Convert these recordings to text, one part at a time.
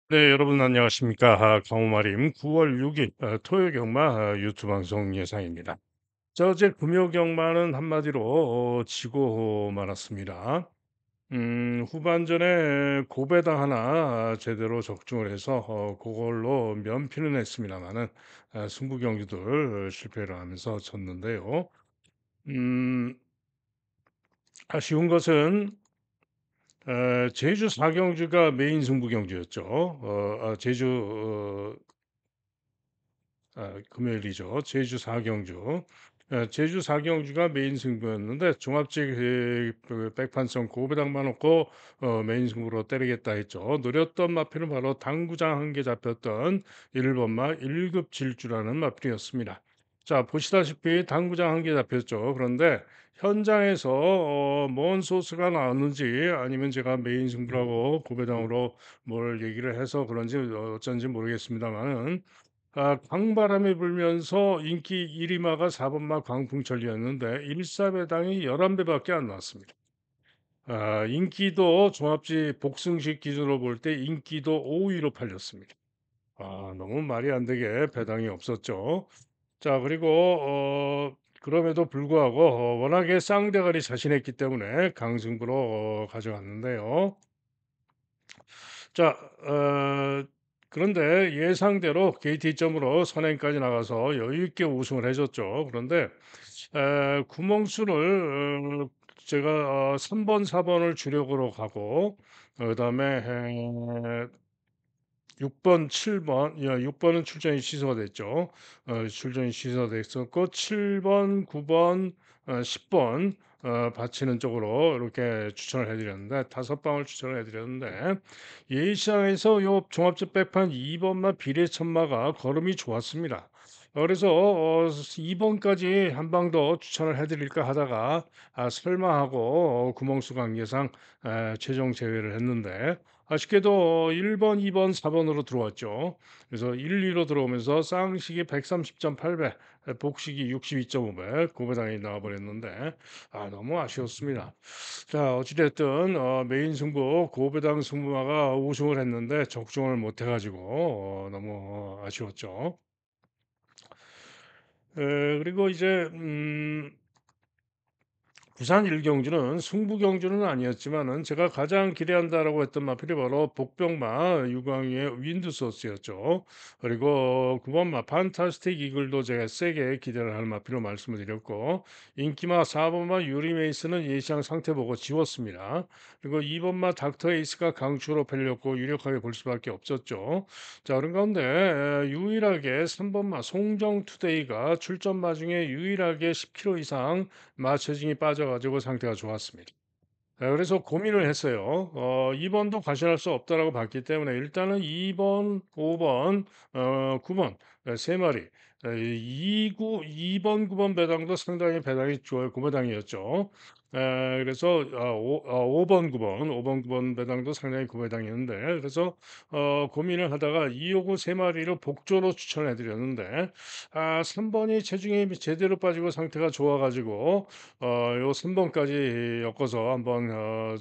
네, 여러분 안녕하십니까? 강호마림 9월 6일 토요 경마 유튜브 방송 예상입니다. 자, 어제 금요 경마는 한마디로 지고 말았습니다. 후반전에 고배당 하나 제대로 적중을 해서 그걸로 면피는 했습니다만은 승부 경기들 실패를 하면서 졌는데요. 음, 아쉬운 것은 제주 사경주가 메인 승부 경주였죠. 제주 금요일이죠. 제주 사경주. 제주 사경주가 메인 승부였는데 종합직 그 백판성 고배당만 놓고 메인 승부로 때리겠다 했죠. 노렸던 마필은 바로 당구장 한 개 잡혔던 1번마 1급 질주라는 마필이었습니다. 자, 보시다시피 당구장 한 개 잡혔죠. 그런데 현장에서 뭔 소스가 나왔는지 아니면 제가 메인 승부라고 고배당으로 뭘 얘기를 해서 그런지 어쩐지 모르겠습니다만은 강바람이 불면서 인기 1위마가 4번마 광풍철이었는데 일사배당이 11배밖에 안 나왔습니다. 인기도 종합지 복승식 기준으로 볼 때 인기도 5위로 팔렸습니다. 너무 말이 안 되게 배당이 없었죠. 자, 그리고 그럼에도 불구하고 워낙에 쌍대가리 자신했기 때문에 강승부로 가져갔는데요. 자, 그런데 예상대로 KT점으로 선행까지 나가서 여유 있게 우승을 해줬죠. 그런데 구멍수를 제가 3번, 4번을 주력으로 가고 그다음에 6번, 7번, 6번은 출전이 취소가 됐죠. 출전이 취소됐었고 7번, 9번, 10번 바치는 쪽으로 이렇게 추천을 해드렸는데 다섯 방을 추천을 해드렸는데 예시장에서 요 종합적 백판 2번마 비례천마가 걸음이 좋았습니다. 그래서 2번까지 한 방 더 추천을 해드릴까 하다가 설마 하고 구멍수 관계상 최종 제외를 했는데 아쉽게도 1번, 2번, 4번으로 들어왔죠. 그래서 1, 2로 들어오면서 쌍식이 130.8배, 복식이 62.5배, 고배당이 나와버렸는데 너무 아쉬웠습니다. 자, 어찌됐든 메인 승부 고배당 승부마가 우승을 했는데 적중을 못해가지고 너무 아쉬웠죠. 그리고 이제 부산 일경주는 승부 경주는 아니었지만은 제가 가장 기대한다라고 했던 마필이 바로 복병마 유광의 윈드소스였죠. 그리고 9번마 판타스틱 이글도 제가 세게 기대를 하는 마필로 말씀을 드렸고 인기마 4번마 유리메이스는 예시장 상태 보고 지웠습니다. 그리고 2번마 닥터 에이스가 강추로 팔렸고 유력하게 볼 수밖에 없었죠. 자, 그런 가운데 유일하게 3번마 송정투데이가 출전마 중에 유일하게 10kg 이상 마체중이 빠져가지고 상태가 좋았습니다. 그래서 고민을 했어요. 2번도 과신할 수 없다라고 봤기 때문에 일단은 2번, 5번, 9번 세 마리. 2번, 9번 배당도 상당히 배당이 좋아요. 고배당이었죠. 그래서 5번, 9번, 5번, 9번 배당도 상당히 고배당이었는데 그래서 고민을 하다가 2, 5구 세 마리로 복조로 추천해 드렸는데 3번이 체중이 제대로 빠지고 상태가 좋아가지고 요 3번까지 엮어서 한번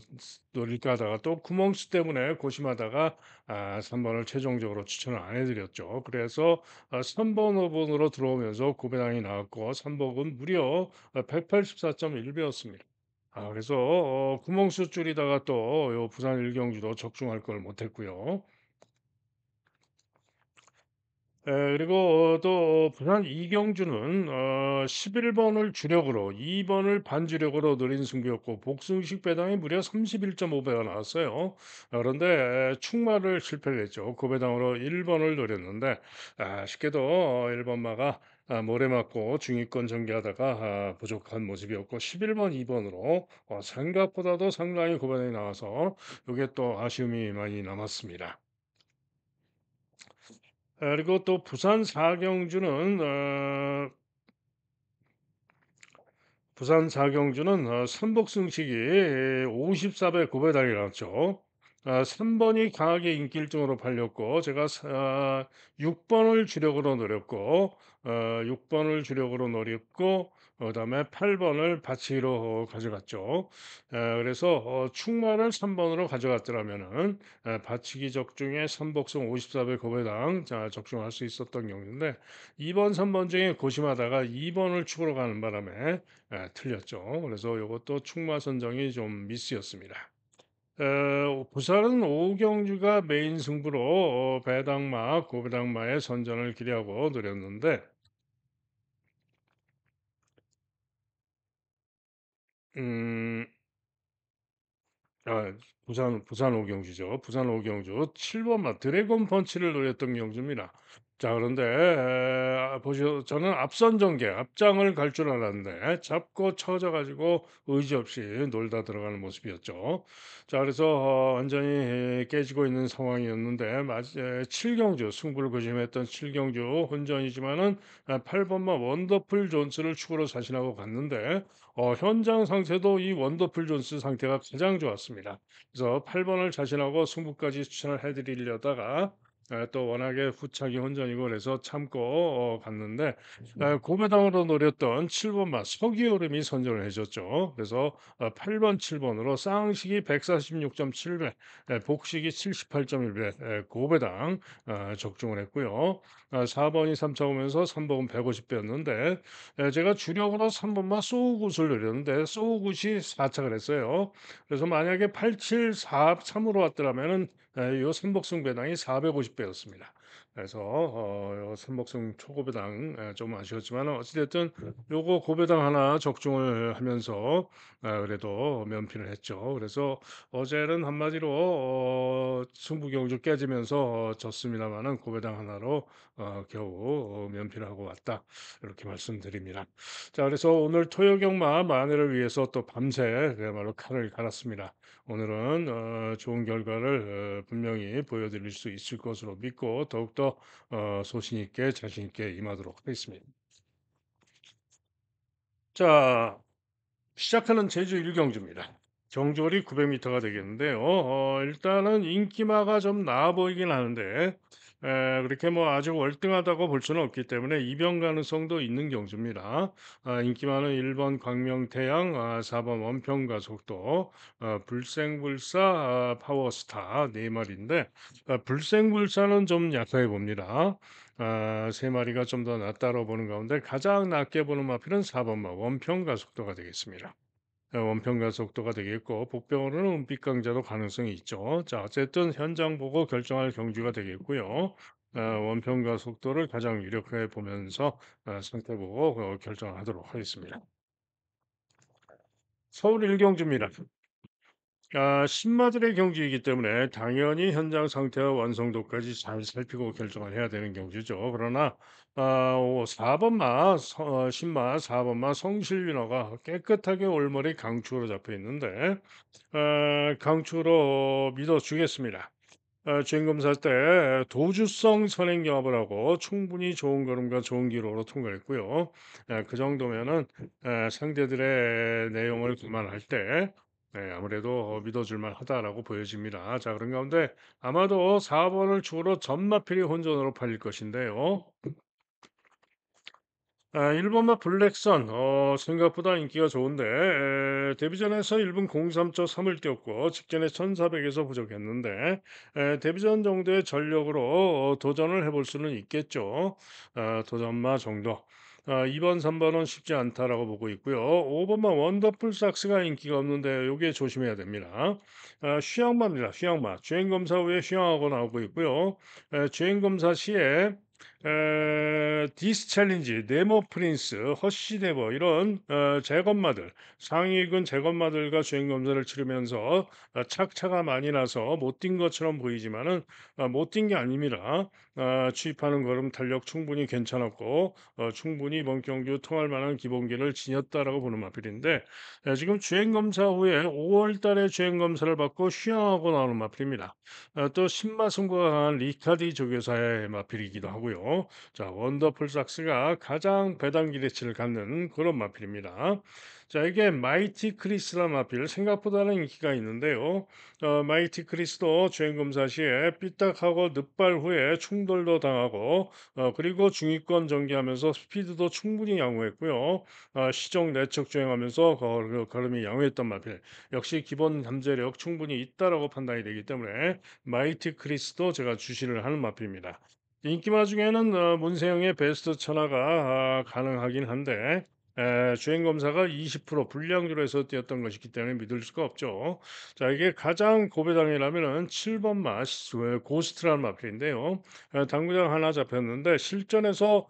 노릴까 하다가 또 구멍수 때문에 고심하다가 3번을 최종적으로 추천을 안 해드렸죠. 그래서 3번, 5번으로 들어오면서 고배당이 나왔고 3번은 무려 184.1배였습니다. 그래서 구멍수 줄이다가 또 요 부산 일경주도 적중할 걸 못했고요. 그리고 또 부산 이경주는 11번을 주력으로 2번을 반주력으로 노린 승부였고 복승식 배당이 무려 31.5배가 나왔어요. 그런데 충마를 실패를 했죠. 그 배당으로 1번을 노렸는데 아쉽게도 1번마가 모래 맞고 중위권 전개하다가 부족한 모습이었고 11번, 2번으로 생각보다도 상당히 고배당이 나와서 이게 또 아쉬움이 많이 남았습니다. 그리고 또 부산 사경주는 부산 사경주는 선복승식이 54배 9배달이 나왔죠. 3 번이 강하게 인기 일등으로 팔렸고 제가 6 번을 주력으로 노렸고 6 번을 주력으로 노렸고 그다음에 8 번을 받치기로 가져갔죠. 그래서 충마를 3 번으로 가져갔더라면은 받치기 적중에 삼복승 54배 고배당 적중할 수 있었던 경우인데 2 번, 3번 중에 고심하다가 2 번을 축으로 가는 바람에 틀렸죠. 그래서 요것도 충마 선정이 좀 미스였습니다. 부산은 오경주가 메인 승부로 배당마, 고배당마의 선전을 기대하고 노렸는데 음 아 부산 오경주죠. 부산 오경주 7번 마 드래곤 펀치를 노렸던 경주입니다. 자 그런데 보셔 저는 앞선 전개 앞장을 갈 줄 알았는데 잡고 쳐져 가지고 의지 없이 놀다 들어가는 모습이었죠. 자 그래서 완전히 깨지고 있는 상황이었는데 7 경주 승부를 고심했던 7 경주 혼전이지만은 8 번마 원더풀 존스를 축으로 자신하고 갔는데 현장 상태도 이 원더풀 존스 상태가 가장 좋았습니다. 그래서 8 번을 자신하고 승부까지 추천을 해 드리려다가 또 워낙에 후착이 혼전이고 그래서 참고 갔는데 고배당으로 노렸던 7 번마 서기오름이 선전을 해 줬죠. 그래서 8 번, 7 번으로 쌍식이 146.7배, 복식이 78.1배 고배당 적중을 했고요. 4 번이 3차 오면서 3 번은 150배였는데 제가 주력으로 3 번만 소우굿을 노렸는데 소우굿이 4 착을 했어요. 그래서 만약에 8743으로 왔더라면은 요 삼복승 배당이 450배였습니다. 그래서 요 삼복승 초고배당 좀 아쉬웠지만 어찌 됐든 요거 고배당 하나 적중을 하면서 그래도 면피를 했죠. 그래서 어제는 한마디로 승부 경주 깨지면서 졌습니다마는 고배당 하나로 겨우 면피를 하고 왔다. 이렇게 말씀드립니다. 자 그래서 오늘 토요경마 만회를 위해서 또 밤새 그야말로 칼을 갈았습니다. 오늘은 좋은 결과를 분명히 보여드릴 수 있을 것으로 믿고 더욱더 소신 있게 자신 있게 임하도록 하겠습니다. 자 시작하는 제주 1경주입니다. 정조리 900m가 되겠는데요. 일단은 인기마가 좀 나아 보이긴 하는데 그렇게 뭐 아주 월등하다고 볼 수는 없기 때문에 이변 가능성도 있는 경주입니다. 인기마는 1번 광명태양, 4번 원평가속도, 불생불사, 파워스타 네 마리인데 불생불사는 좀 약하게 봅니다. 세 마리가 좀 더 낫다고 보는 가운데 가장 낮게 보는 마필은 4번마 원평가 속도가 되겠습니다. 원평가 속도가 되겠고 복병으로는 은빛강자도 가능성이 있죠. 자 어쨌든 현장 보고 결정할 경주가 되겠고요. 원평가 속도를 가장 유력하게 보면서 상태 보고 결정하도록 하겠습니다. 서울 1경주입니다. 신마들의 경주이기 때문에 당연히 현장 상태와 완성도까지 잘 살피고 결정을 해야 되는 경주죠. 그러나 4번마 신마 4번마 성실윤호가 깨끗하게 올머리 강축으로 잡혀 있는데 강축으로 믿어주겠습니다. 주행검사 때 도주성 선행 영업을 하고 충분히 좋은 걸음과 좋은 기록으로 통과했고요. 그 정도면은 상대들의 내용을 감안할 때 아무래도 믿어줄 만하다라고 보여집니다. 자, 그런 가운데 아마도 4번을 주로 전마필이 혼전으로 팔릴 것인데요. 1 번마 블랙선 생각보다 인기가 좋은데 데뷔전에서 1분 03.3을 뛰었고 직전에 1,400에서 부족했는데 데뷔전 정도의 전력으로 도전을 해 볼 수는 있겠죠. 도전마 정도. 2 번, 3 번은 쉽지 않다라고 보고 있고요. 5 번마 원더풀 삭스가 인기가 없는데 요게 조심해야 됩니다. 휴양마입니다. 휴양마. 주행 검사 후에 휴양하고 나오고 있고요. 주행 검사 시에 디스 챌린지, 네모 프린스, 허쉬 네버 이런 재건마들, 상위군 재건마들과 주행 검사를 치르면서 착차가 많이 나서 못 뛴 것처럼 보이지만은 못 뛴 게 아닙니다. 취입하는 걸음 탄력 충분히 괜찮았고 충분히 이번 경주 통할 만한 기본기를 지녔다라고 보는 마필인데 지금 주행 검사 후에 5월 달에 주행 검사를 받고 휴양하고 나오는 마필입니다. 또 신마승부가 강한 리카디 조교사의 마필이기도 하고요. 있죠. 자, 원더풀 삭스가 가장 배당 기대치를 갖는 그런 마필입니다. 자, 이게 마이티 크리스란 마필 생각보다는 인기가 있는데요. 마이티 크리스도 주행 검사 시에 삐딱하고 늑발 후에 충돌도 당하고 그리고 중위권 전개하면서 스피드도 충분히 양호했고요. 시정 내적 주행하면서 걸음이 양호했던 마필. 역시 기본 잠재력 충분히 있다라고 판단이 되기 때문에 마이티 크리스도 제가 주시를 하는 마필입니다. 인기마 중에는 문세영의 베스트 천하가 가능하긴 한데 주행 검사가 20% 불량주로해서 뛰었던 것이기 때문에 믿을 수가 없죠. 자, 이게 가장 고배당이라면은 7번 고스트라는 마필인데요. 당구장 하나 잡혔는데 실전에서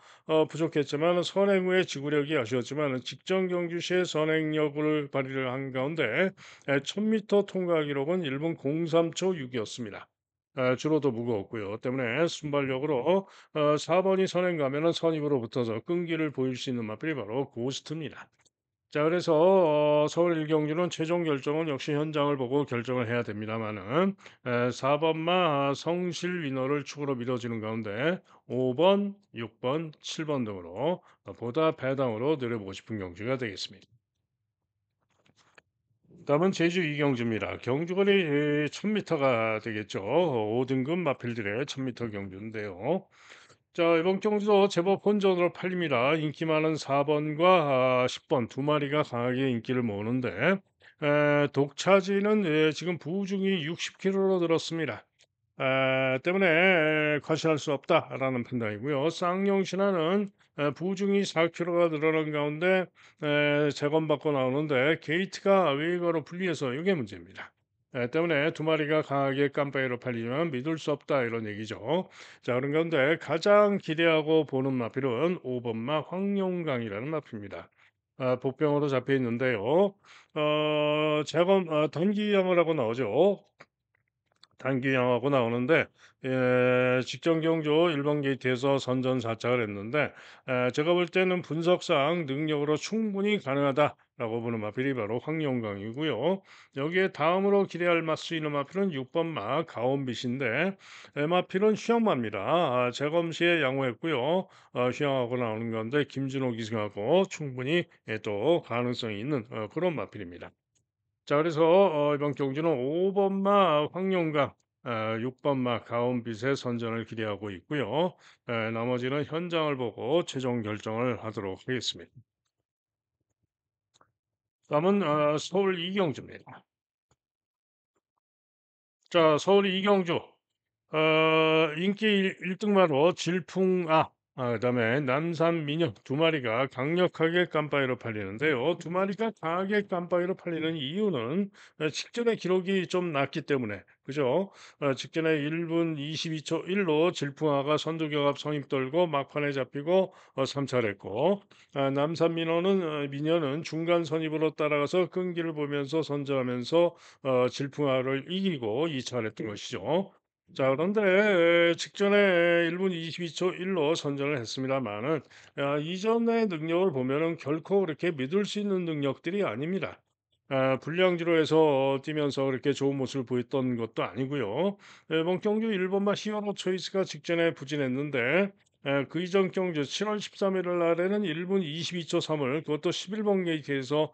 부족했지만 선행 후에 지구력이 아쉬웠지만 직전 경주 시에 선행력을 발휘를 한 가운데 1000m 통과 기록은 1분 03초 6이었습니다. 주로 더 무거웠고요. 때문에 순발력으로 4번이 선행 가면은 선입으로 붙어서 끈기를 보일 수 있는 마필이 바로 고스트입니다. 자, 그래서 서울 일경주는 최종 결정은 역시 현장을 보고 결정을 해야 됩니다만은 4번마 성실 위너를 축으로 밀어주는 가운데 5번, 6번, 7번 등으로 보다 배당으로 노려보고 싶은 경주가 되겠습니다. 다음은 제주 이경주입니다. 경주거리 1000m가 되겠죠. 5등급 마필들의 1000m 경주인데요. 자, 이번 경주도 제법 혼전으로 팔립니다. 인기 많은 4번과 10번 두 마리가 강하게 인기를 모으는데 독차지는 지금 부중이 60kg로 늘었습니다. 때문에 과시할 수 없다라는 판단이고요. 쌍용신화는 부중이 4kg가 늘어난 가운데 재검받고 나오는데 게이트가 웨이거로 분리해서 이게 문제입니다. 때문에 두 마리가 강하게 깜빡이로 팔리지만 믿을 수 없다 이런 얘기죠. 자, 그런 가운데 가장 기대하고 보는 마필은 5번마 황룡강이라는 마필입니다. 복병으로 잡혀 있는데요. 단기양을 하고 나오죠. 단기양하고 나오는데 직전 경주 1번 게이트에서 선전 4착을 했는데 제가 볼 때는 분석상 능력으로 충분히 가능하다라고 보는 마필이 바로 황영광이고요. 여기에 다음으로 기대할 맛수 있는 마필은 6번 마 가온빛인데 마필은 휘영마입니다. 재검 시에 양호했고요. 휘영하고 나오는 건데 김준호 기승하고 충분히 또 가능성이 있는 그런 마필입니다. 자, 그래서 이번 경주는 5번마 황룡강, 6번마 가온빛의 선전을 기대하고 있고요. 나머지는 현장을 보고 최종 결정을 하도록 하겠습니다. 다음은 서울 이경주입니다. 자, 서울 이경주. 인기 1등마로 질풍아, 그다음에 남산 미녀 두 마리가 강력하게 깜빠이로 팔리는데요. 두 마리가 강하게 깜빠이로 팔리는 이유는 직전에 기록이 좀 낮기 때문에 그죠? 직전에 1분 22초 1로 질풍아가 선두경합 성입 떨고 막판에 잡히고 삼차했고 남산 미녀는 중간 선입으로 따라가서 끈기를 보면서 선저하면서 질풍아를 이기고 2차를 했던 것이죠. 자, 그런데 직전에 1분 22초 1로 선전을 했습니다마는 이전의 능력을 보면은 결코 그렇게 믿을 수 있는 능력들이 아닙니다. 불량지로 해서 뛰면서 그렇게 좋은 모습을 보였던 것도 아니고요. 이번 경주 일본마 히어로 초이스가 직전에 부진했는데 그 이전 경주 7월 13일 날에는 1분 22초 3을 그것도 11번 게이트에서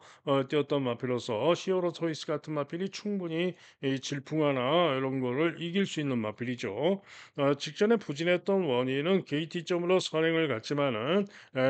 뛰었던 마필로서 히어로 초이스 같은 마필이 충분히 이 질풍하나 이런 거를 이길 수 있는 마필이죠. 직전에 부진했던 원인은 게이트점으로 선행을 갔지만은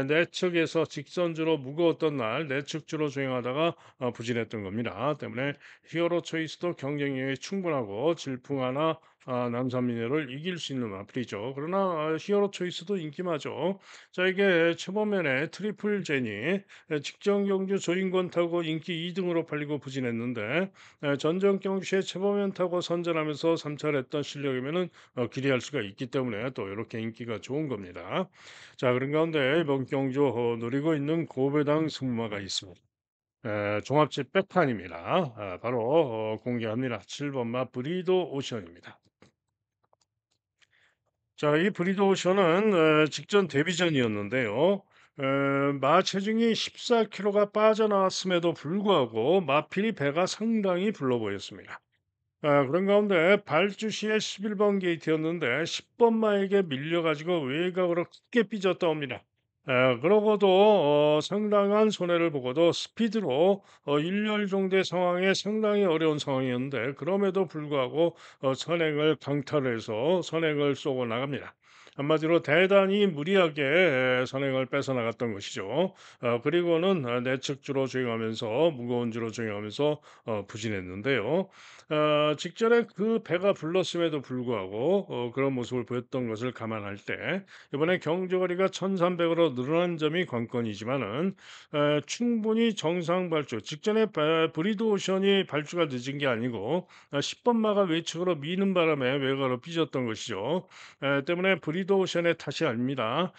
내측에서 직선주로 무거웠던 날 내측주로 주행하다가 부진했던 겁니다. 때문에 히어로 초이스도 경쟁력이 충분하고 질풍하나 남산미네를 이길 수 있는 마필이죠. 그러나 히어로 초이스도 인기마죠. 자, 이게 최범면에 트리플 제니 직전 경주 조인권 타고 인기 2등으로 팔리고 부진했는데 전정 경주에 최범현 타고 선전하면서 3차를 했던 실력이면은 기대할 수가 있기 때문에 또 이렇게 인기가 좋은 겁니다. 자, 그런 가운데 이번 경주 노리고 있는 고배당 승마가 있습니다. 종합집 백판입니다. 바로 공개합니다. 7번마 브리도 오션입니다. 자, 이 브리도 오션은 직전 데뷔전이었는데요. 마 체중이 14kg가 빠져나왔음에도 불구하고 마필이 배가 상당히 불러 보였습니다. 그런 가운데 발주시의 11번 게이트였는데 10번 마에게 밀려 가지고 외곽으로 크게 삐졌다 옵니다. 그러고도 상당한 손해를 보고도 스피드로 일렬 정도의 상황에 상당히 어려운 상황이었는데 그럼에도 불구하고 선행을 강탈해서 선행을 쏘고 나갑니다. 한마디로 대단히 무리하게 선행을 뺏어나갔던 것이죠. 그리고는 내측주로 주행하면서 무거운 주로 주행하면서 부진했는데요. 직전에 그 배가 불렀음에도 불구하고 그런 모습을 보였던 것을 감안할 때 이번에 경주거리가 1,300으로 늘어난 점이 관건이지만은 충분히 정상 발주 직전에 브리드 오션이 발주가 늦은 게 아니고 10번 마가 외측으로 미는 바람에 외곽으로 삐졌던 것이죠. 때문에 브리드 오션의 탓이 아닙니다.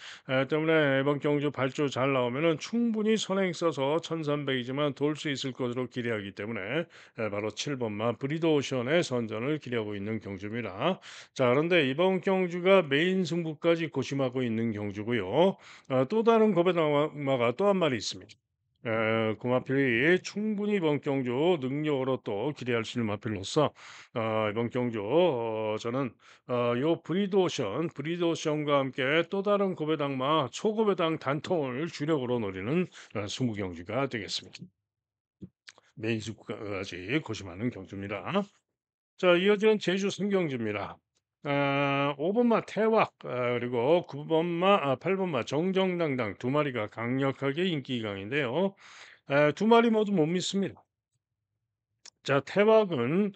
때문에 이번 경주 발주 잘 나오면은 충분히 선행 써서 1,300이지만 돌 수 있을 것으로 기대하기 때문에 바로 7번마 브리도오션의 선전을 기리하고 있는 경주입니다. 자, 그런데 이번 경주가 메인 승부까지 고심하고 있는 경주고요. 또 다른 고배당마가 또 한 마리 있습니다. 그 마필이 충분히 이번 경주 능력으로 또 기대할 수 있는 마필로서 이번 경주 저는 요 브리드오션과 함께 또 다른 고배당마 초고배당 단통을 주력으로 노리는 승부 경주가 되겠습니다. 메인 승부까지 고심하는 경주입니다. 자, 이어지는 제주 승경주입니다. 5번마 태왁, 그리고 9번마, 8번마 정정당당 두 마리가 강력하게 인기 강인데요. 두 마리 모두 못 믿습니다. 자, 태왁은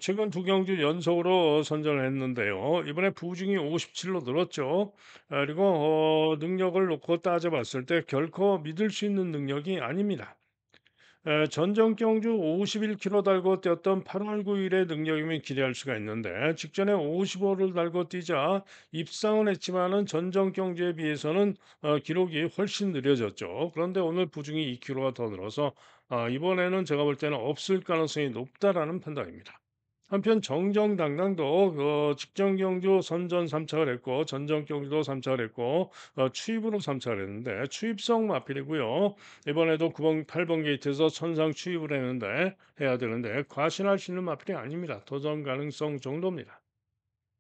최근 두 경주 연속으로 선전을 했는데요. 이번에 부중이 57로 늘었죠. 그리고 능력을 놓고 따져봤을 때 결코 믿을 수 있는 능력이 아닙니다. 전정경주 51km 달고 뛰었던 8월 9일의 능력이면 기대할 수가 있는데 직전에 55를 달고 뛰자 입상은 했지만은 전정경주에 비해서는 기록이 훨씬 느려졌죠. 그런데 오늘 부중이 2km가 더 늘어서 이번에는 제가 볼 때는 없을 가능성이 높다라는 판단입니다. 한편 정정당당도 직전 경주 선전 3착을 했고 전정 경주도 3착을 했고 추입으로 3착을 했는데 추입성 마필이고요. 이번에도 9번, 8번 게이트에서 천상 추입을 했는데 해야 되는데 과신할 수 있는 마필이 아닙니다. 도전 가능성 정도입니다.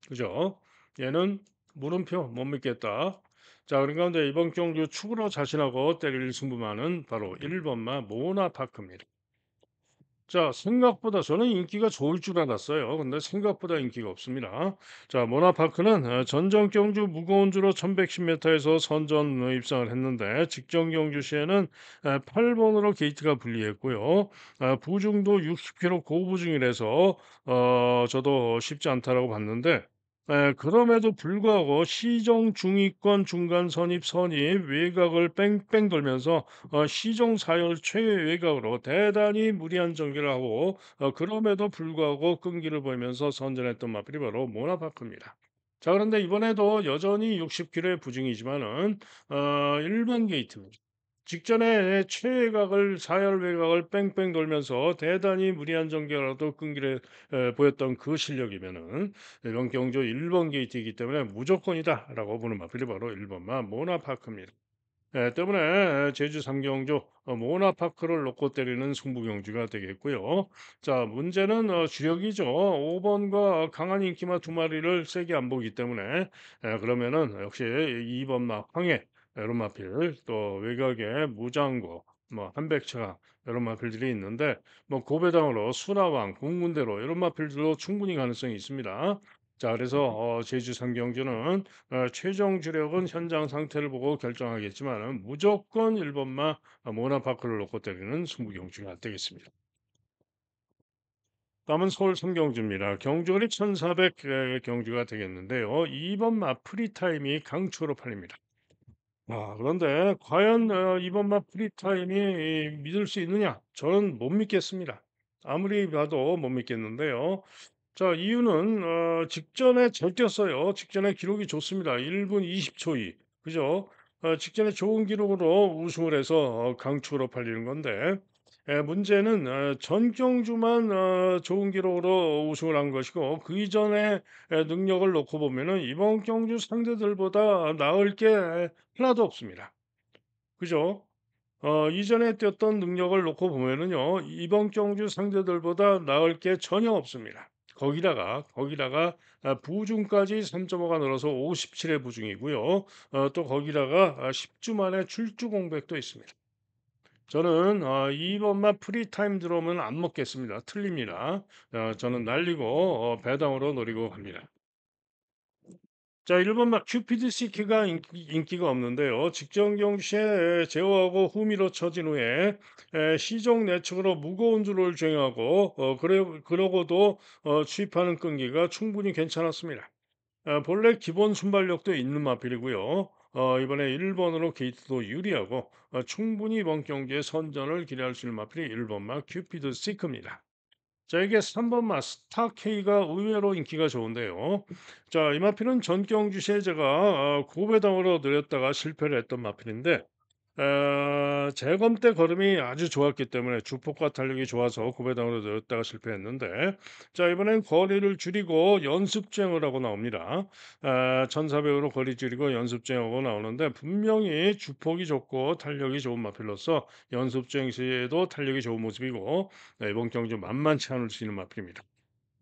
그죠? 얘는 물음표 못 믿겠다. 자, 그런 가운데 이번 경주 축으로 자신하고 때릴 승부만은 바로 1번마 모나파크입니다. 자, 생각보다 저는 인기가 좋을 줄 알았어요. 근데 생각보다 인기가 없습니다. 자, 모나파크는 전정 경주 무거운 주로 1110m에서 선전 입상을 했는데 직전 경주 시에는 8번으로 게이트가 불리했고요. 부중도 60km 고부중이라서 저도 쉽지 않다라고 봤는데 그럼에도 불구하고 시정 중위권 중간 선입 외곽을 뺑뺑 돌면서 시종 사열 최외 외곽으로 대단히 무리한 전개를 하고 그럼에도 불구하고 끈기를 보이면서 선전했던 마필이 바로 모나파크입니다. 자, 그런데 이번에도 여전히 60km의 부중이지만은 1번 게이트입니다. 직전에 최외곽을 사열 외곽을 뺑뺑 돌면서 대단히 무리한 전개라도 끈기를 보였던 그 실력이면은 이번 경주 1번 게이트이기 때문에 무조건이다라고 보는 마필이 바로 1번마 모나파크입니다. 때문에 제주 삼경주 모나파크를 놓고 때리는 승부 경주가 되겠고요. 자, 문제는 주력이죠. 5번과 강한 인기마 두 마리를 세게 안 보기 때문에 그러면은 역시 2번마 황해 이런 마필 또 외곽에 무장고 뭐 한백차 이런 마필들이 있는데 뭐 고배당으로 수라왕 공군대로 이런 마필들도 충분히 가능성이 있습니다. 자, 그래서 제주 삼경주는 최종 주력은 현장 상태를 보고 결정하겠지만은 무조건 1번마 모나파크를 놓고 때리는 승부 경주가 되겠습니다. 다음은 서울 삼경주입니다. 경주거리 1,400 경주가 되겠는데요. 2번마 프리타임이 강추로 팔립니다. 그런데 과연 이번만 프리타임이 믿을 수 있느냐? 저는 못 믿겠습니다. 아무리 봐도 못 믿겠는데요. 자, 이유는 직전에 잘 뛰었어요. 직전에 기록이 좋습니다. 1분 20초 2. 그죠? 직전에 좋은 기록으로 우승을 해서 강추로 팔리는 건데 문제는 전경주만 좋은 기록으로 우승을 한 것이고 그 이전에 능력을 놓고 보면은 이번 경주 상대들보다 나을 게 하나도 없습니다. 그죠? 이전에 뛰었던 능력을 놓고 보면은요. 이번 경주 상대들보다 나을 게 전혀 없습니다. 거기다가 부중까지 3.5가 늘어서 57의 부중이고요. 또 거기다가 10주 만에 출주 공백도 있습니다. 저는 이번만 프리타임 들어오면 안 먹겠습니다. 틀립니다. 저는 날리고 배당으로 노리고 갑니다. 자, 1번 막 큐피드 시키가 인기가 없는데요. 직전 경시에 제어하고 후미로 처진 후에 시종 내측으로 무거운 줄을 주행하고 그러고도 추입하는 끈기가 충분히 괜찮았습니다. 본래 기본 순발력도 있는 마필이고요. 이번에 1번으로 게이트도 유리하고 충분히 이번 경기에 선전을 기대할 수 있는 마필이 1번 막 큐피드 시크입니다. 자, 이게 3번 마스터 K가 의외로 인기가 좋은데요. 자, 이 마필은 전경 주시에 제가 고배당으로 늘렸다가 실패를 했던 마필인데 재검 때 걸음이 아주 좋았기 때문에 주폭과 탄력이 좋아서 고배당으로 늘렸다가 실패했는데 자, 이번엔 거리를 줄이고 연습 주행을 하고 나옵니다. 1,400으로 거리 줄이고 연습 주행하고 나오는데 분명히 주폭이 좋고 탄력이 좋은 마필로서 연습 주행 시에도 탄력이 좋은 모습이고 네, 이번 경주 만만치 않을 수 있는 마필입니다.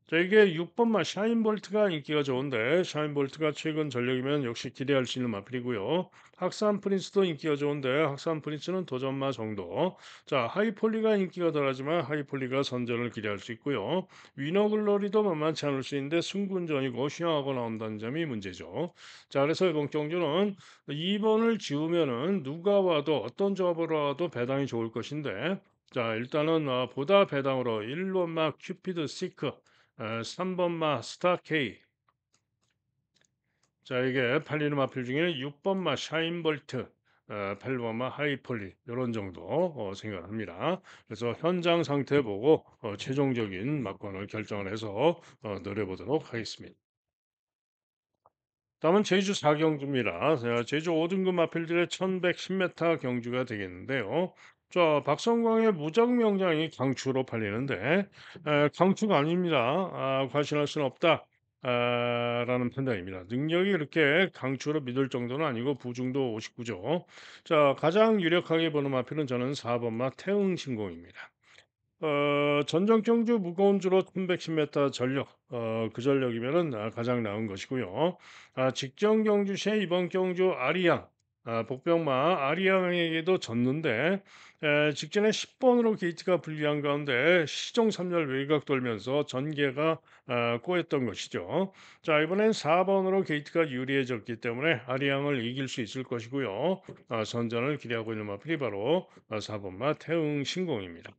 자, 이게 6번 마 샤인볼트가 인기가 좋은데 샤인볼트가 최근 전력이면 역시 기대할 수 있는 마필이고요. 학산 프린스도 인기가 좋은데 학산 프린스는 도전마 정도. 자, 하이폴리가 인기가 덜하지만 하이폴리가 선전을 기대할 수 있고요. 위너글로리도 만만치 않을 수 있는데 승군전이고 휘황하고 나온다는 점이 문제죠. 자, 그래서 이번 경주는 2번을 지우면은 누가 와도 어떤 조합으로 와도 배당이 좋을 것인데 자, 일단은 보다 배당으로 1번 마 큐피드 시크 3번 마 스타 K. 자, 이게 팔리는 마필 중에 6번 마 샤인볼트, 8번 마 하이폴리 요런 정도 생각합니다. 그래서 현장 상태 보고 최종적인 막관을 결정을 해서 노려보도록 하겠습니다. 다음은 제주 4경주입니다. 자, 제주 5등급 마필들의 1110m 경주가 되겠는데요. 자, 박성광의 무적명장이 강추로 팔리는데 강추가 아닙니다. 과신할 수는 없다. 라는 판단입니다. 능력이 그렇게 강추로 믿을 정도는 아니고 부중도 59죠. 자, 가장 유력하게 보는 마필은 저는 4번 마 태흥신공입니다. 전정 경주 무거운 주로 1110m 전력 그 전력이면은 가장 나은 것이고요. 직전 경주 시에 이번 경주 아리양 복병마 아리양에게도 졌는데 직전에 10번으로 게이트가 불리한 가운데 시종 3열 외곽 돌면서 전개가 꼬였던 것이죠. 자, 이번엔 4번으로 게이트가 유리해졌기 때문에 아리양을 이길 수 있을 것이고요. 선전을 기대하고 있는 마필이 바로 4번마 태흥 신공입니다.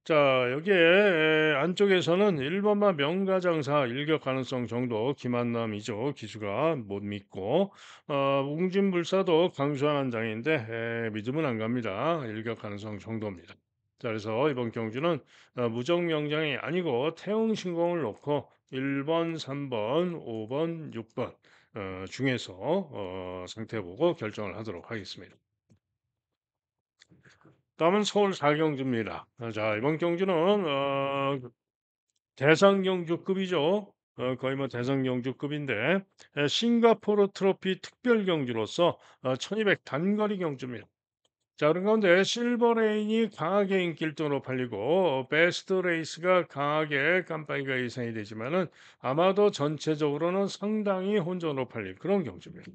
자, 여기에 안쪽에서는 1번마 명가장사 일격 가능성 정도 김한남이죠. 기수가 못 믿고 웅진불사도 강수한 한 장인데 믿으면 안 갑니다. 일격 가능성 정도입니다. 자, 그래서 이번 경주는 무적 명장이 아니고 태웅 신공을 놓고 1번, 3번, 5번, 6번 중에서 상태 보고 결정을 하도록 하겠습니다. 다음은 서울 4경주입니다. 자, 이번 경주는 대상경주급이죠. 거의 뭐 대상경주급인데 싱가포르 트로피 특별 경주로서 1200 단거리 경주입니다. 자, 그런 가운데 실버레인이 강하게 인기 1등으로 팔리고 베스트 레이스가 강하게 깜빡이가 예상이 되지만은 아마도 전체적으로는 상당히 혼전으로 팔릴 그런 경주입니다.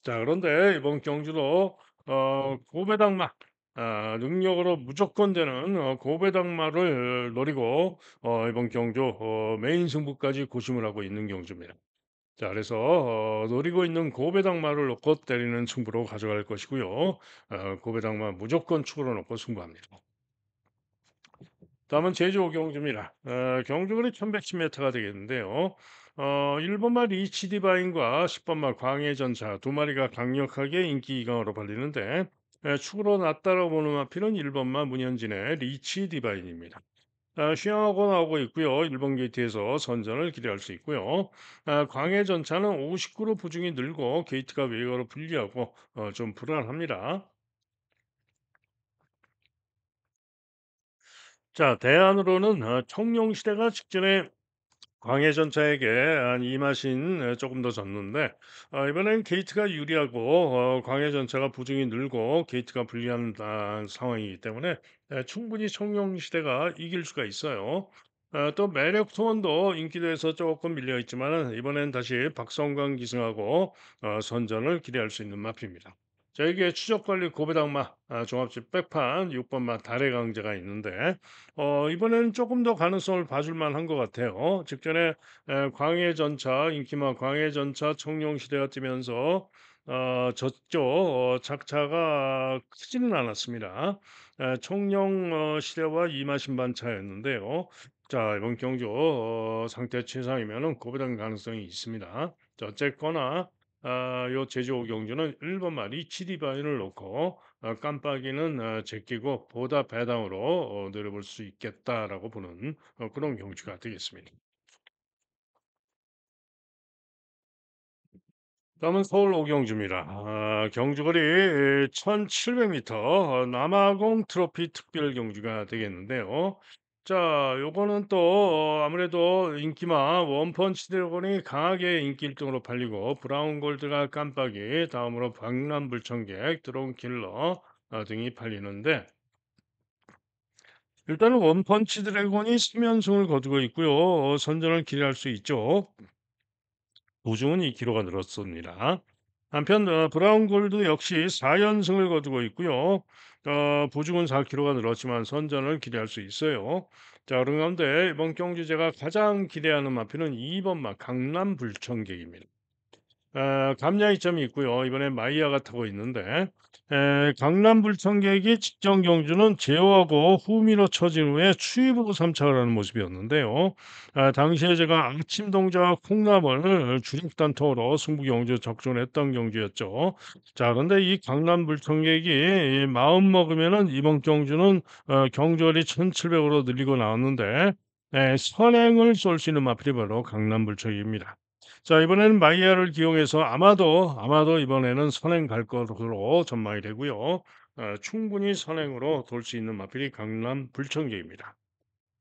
자, 그런데 이번 경주도 고배당마 능력으로 무조건 되는 고배당마를 노리고 이번 경주 메인 승부까지 고심을 하고 있는 경주입니다. 자, 그래서 노리고 있는 고배당마를 놓고 때리는 승부로 가져갈 것이고요. 고배당마 무조건 축으로 놓고 승부합니다. 다음은 제주 5경주입니다. 경주거리 1110m가 되겠는데요. 1번마 리치 디바인과 10번마 광해전차 두 마리가 강력하게 인기 이강으로 벌리는데 축으로 낮다라고 보는 마필은 1번마 문현진의 리치 디바인입니다. 휘황하고 나오고 있고요. 1번 게이트에서 선전을 기대할 수 있고요. 광해전차는 59로 부중이 늘고 게이트가 외곽으로 불리하고 좀 불안합니다. 자, 대안으로는 청룡시대가 직전에 광해전차에게 한 이마신 조금 더 졌는데 이번엔 게이트가 유리하고 광해전차가 부중이 늘고 게이트가 불리한 상황이기 때문에 충분히 청룡시대가 이길 수가 있어요. 또 매력 투혼도 인기도에서 조금 밀려 있지만 이번엔 다시 박성광 기승하고 선전을 기대할 수 있는 마필입니다. 저에게 추적관리 고배당마 종합집 백판 6번마 달의 강자가 있는데 이번에는 조금 더 가능성을 봐줄 만한 것 같아요. 직전에 광해전차, 인기마 광해전차 청룡시대가 뜨면서 졌죠. 작차가 크지는 않았습니다. 청룡 시대와 이마신반 차였는데요. 자, 이번 경주 상태 최상이면은 고배당 가능성이 있습니다. 자, 어쨌거나 요 제주호 경주는 1번 마리 치디바인을 놓고 깜빡이는 제끼고 보다 배당으로 노려볼 수 있겠다라고 보는 그런 경주가 되겠습니다. 다음은 서울 오경주입니다. 경주거리 1700m 남아공 트로피 특별 경주가 되겠는데요. 자, 요거는 또 아무래도 인기마 원펀치 드래곤이 강하게 인기 1등으로 팔리고 브라운 골드가 깜빡이 다음으로 박람 불청객 드론 킬러 등이 팔리는데 일단은 원펀치 드래곤이 3연승을 거두고 있고요. 선전을 기대할 수 있죠. 보증은 2kg가 늘었습니다. 한편 브라운 골드 역시 4연승을 거두고 있고요. 보증은 4kg가 늘었지만 선전을 기대할 수 있어요. 자, 그런 가운데 이번 경주 제가 가장 기대하는 마필은 2번 마 강남 불청객입니다. 감량이 점이 있고요. 이번에 마이야가 타고 있는데 강남 불청객이 직전 경주는 제어하고 후미로 처진 후에 추입으로 삼착을 하는 모습이었는데요. 당시에 제가 아침 동작 콩나물 주력 단통으로 승부 경주 적중했던 경주였죠. 자, 그런데 이 강남 불청객이 마음 먹으면은 이번 경주는 경주월이 1,700으로 늘리고 나왔는데 선행을 쏠 수 있는 마필이 바로 강남 불청객입니다. 자, 이번에는 마이야를 기용해서 아마도 이번에는 선행 갈 것으로 전망이 되고요. 충분히 선행으로 돌 수 있는 마필이 강남 불청계입니다.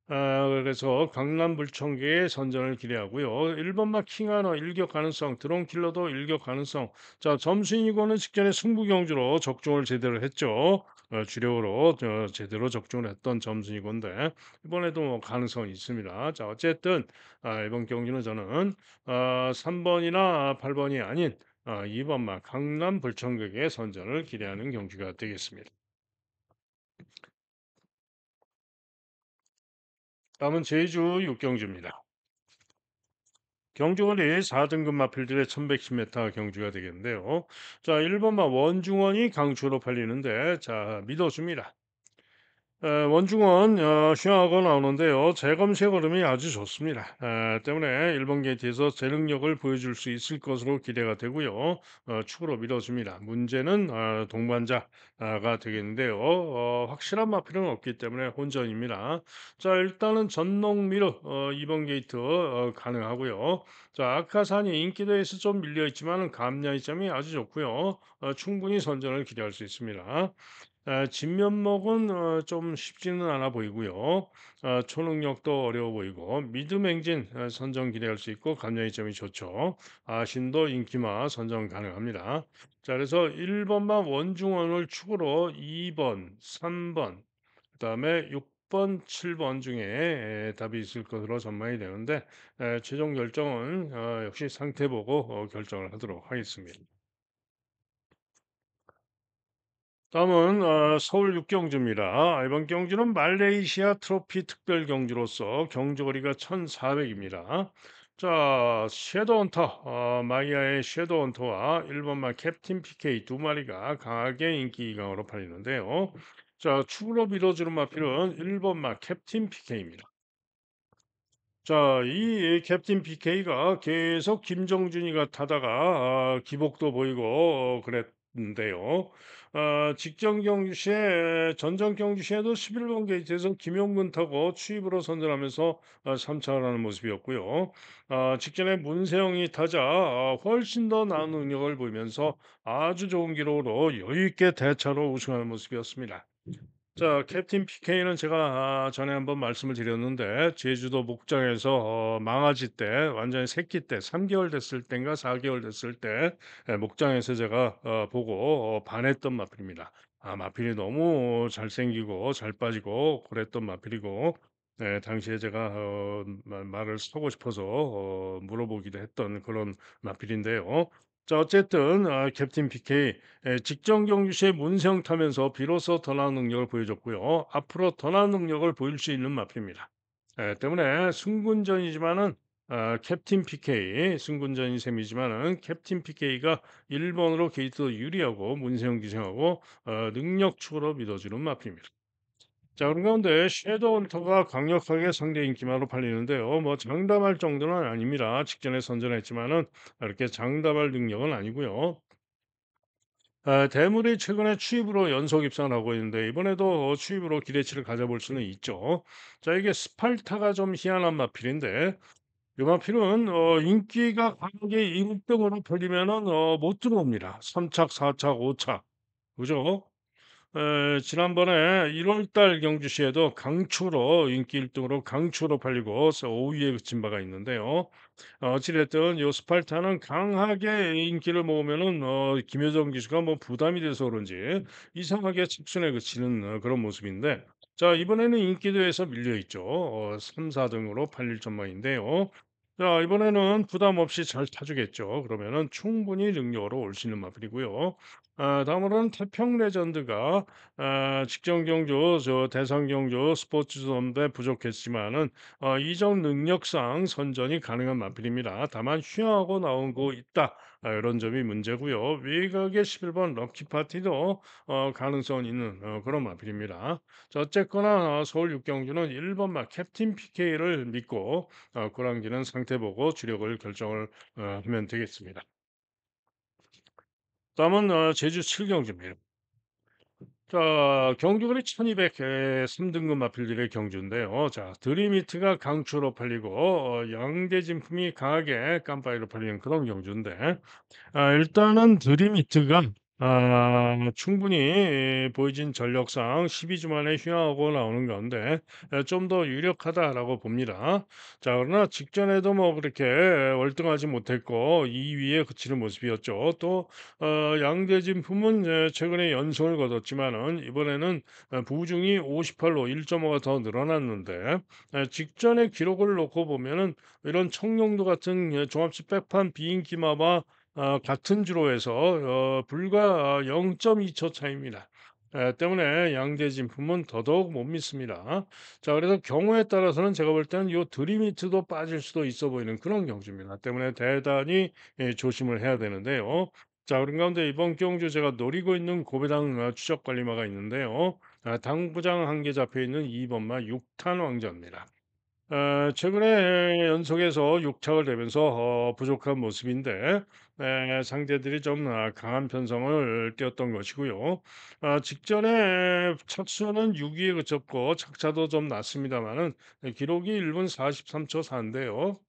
그래서 강남 불청계의 선전을 기대하고요. 1번마 킹하너 일격 가능성, 드론 킬러도 일격 가능성. 자, 점순이고는 직전에 승부 경주로 적중을 제대로 했죠. 주력으로 제대로 적중을 했던 점순이건데 이번에도 뭐 가능성이 있습니다. 자, 어쨌든 이번 경기는 저는 3번이나 8번이 아닌 2번마 강남 불청객의 선전을 기대하는 경기가 되겠습니다. 다음은 제주 육경주입니다. 경주거리 4등급 마필들의 1110m 경주가 되겠는데요. 자, 1번마 원중원이 강추로 팔리는데 자, 믿어줍니다. 원중원 휘하고 나오는데요. 재검색 흐름이 아주 좋습니다. 때문에 1번 게이트에서 재능력을 보여줄 수 있을 것으로 기대가 되고요. 축으로 밀어줍니다. 문제는 동반자가 되겠는데요. 확실한 마필은 없기 때문에 혼전입니다. 자, 일단은 전농미르 2번 게이트 가능하고요. 자, 아카산이 인기도에서 좀 밀려 있지만 감량이점이 아주 좋고요. 충분히 선전을 기대할 수 있습니다. 진면목은 좀 쉽지는 않아 보이고요. 초능력도 어려워 보이고 미드 맹진 선정 기대할 수 있고 감량이 점이 좋죠. 신도 인기마 선정 가능합니다. 자, 그래서 1번만 원중원을 축으로 2번, 3번, 그다음에 6번, 7번 중에 답이 있을 것으로 전망이 되는데 최종 결정은 역시 상태 보고 결정을 하도록 하겠습니다. 다음은 서울 육경주입니다. 이번 경주는 말레이시아 트로피 특별 경주로서 경주거리가 1,400입니다. 자, 섀도우헌터, 마이야의 섀도우헌터와 1번마 캡틴 PK 두 마리가 강하게 인기 강으로 팔리는데요. 자, 축으로 밀어주는 마필은 1번마 캡틴 PK입니다. 자, 이 캡틴 PK가 계속 김정준이가 타다가 기복도 보이고 그랬는데요. 직전 경기 시에 전전 경기 시에도 11번 게이트에서 김용근 타고 추입으로 선전하면서 3차를 하는 모습이었고요. 직전에 문세영이 타자 훨씬 더 나은 능력을 보이면서 아주 좋은 기록으로 여유 있게 대차로 우승하는 모습이었습니다. 자, 캡틴 PK는 제가 전에 한번 말씀을 드렸는데 제주도 목장에서 망아지 때 완전히 새끼 때 3 개월 됐을 땐가 4 개월 됐을 때 목장에서 제가 보고 반했던 마필입니다. 아, 마필이 너무 잘생기고 잘 빠지고 그랬던 마필이고 당시에 제가 말을 사고 싶어서 물어보기도 했던 그런 마필인데요. 자, 어쨌든 캡틴 PK 직전 경주 시에 문세영 타면서 비로소 더 나은 능력을 보여줬고요. 앞으로 더 나은 능력을 보일 수 있는 마필입니다. 때문에 승군전이지만은 캡틴 PK 승군전인 셈이지만은 캡틴 PK가 1번으로 게이트도 유리하고 문세영 기생하고 능력축으로 믿어지는 마필입니다. 자, 그런 가운데 섀도우 헌터가 강력하게 상대 인기마로 팔리는데요. 뭐 장담할 정도는 아닙니다. 직전에 선전했지만은 이렇게 장담할 능력은 아니고요. 대물이 최근에 추입으로 연속 입상을 하고 있는데 이번에도 추입으로 기대치를 가져볼 수는 있죠. 자, 이게 스팔타가 좀 희한한 마필인데 이 마필은 인기가 강하게 이국등으로 per리면은 못 들어옵니다. 3착, 4착, 5착. 그죠? 지난번에 1월 달 경주시에도 강추로 인기 1 등으로 강추로 팔리고 5위에 그친 바가 있는데요. 어찌 됐든 요 스파르타는 강하게 인기를 모으면은 김효정 기수가 뭐 부담이 돼서 그런지 이상하게 측순에 그치는 그런 모습인데 자, 이번에는 인기도에서 밀려 있죠. 3-4 등으로 팔릴 전망인데요. 자, 이번에는 부담 없이 잘 타주겠죠. 그러면은 충분히 능력으로 올 수 있는 마필이고요. 다음으로는 태평 레전드가 직전 경주 대상 경주 스포츠 전대 부족했지만은 이전 능력상 선전이 가능한 마필입니다. 다만 휘하고 나온 거 있다. 이런 점이 문제고요. 외곽의 11번 럭키 파티도 가능성 있는 그런 마필입니다. 자, 어쨌거나 서울 6경주는 1번 마 캡틴 PK를 믿고 고랑기는 상태 보고 주력을 결정을 하면 되겠습니다. 다음은 제주 7경주입니다. 자, 경주거리 1200 3등급 마필들의 경주인데요. 자, 드림히트가 강추로 팔리고 양대 진품이 강하게 깜빠이로 팔리는 그런 경주인데 일단은 드림히트가 충분히 보여진 전력상 12주 만에 휴양하고 나오는 가운데 좀 더 유력하다라고 봅니다. 자, 그러나 직전에도 뭐 그렇게 월등하지 못했고 2위에 그치는 모습이었죠. 또 양대진 품은 최근에 연승을 거뒀지만은 이번에는 부중이 58로 1.5가 더 늘어났는데 직전의 기록을 놓고 보면은 이런 청룡도 같은 종합식 백판 비인기마와 같은 주로에서 불과 0.2초 차이입니다. 때문에 양대 진품은 더더욱 못 믿습니다. 자, 그래서 경우에 따라서는 제가 볼 때는 요 드림히트도 빠질 수도 있어 보이는 그런 경주입니다. 때문에 대단히 조심을 해야 되는데요. 자, 그런 가운데 이번 경주 제가 노리고 있는 고배당 추적 관리마가 있는데요. 당구장 한 개 잡혀 있는 2번마 6탄 왕자입니다. 최근에 연속해서 6착을 내면서 부족한 모습인데 상대들이 좀 강한 편성을 띄었던 것이고요. 직전에 착수는 6위에 그쳤고 착차도 좀 났습니다만은 기록이 1분 43초 4인데요.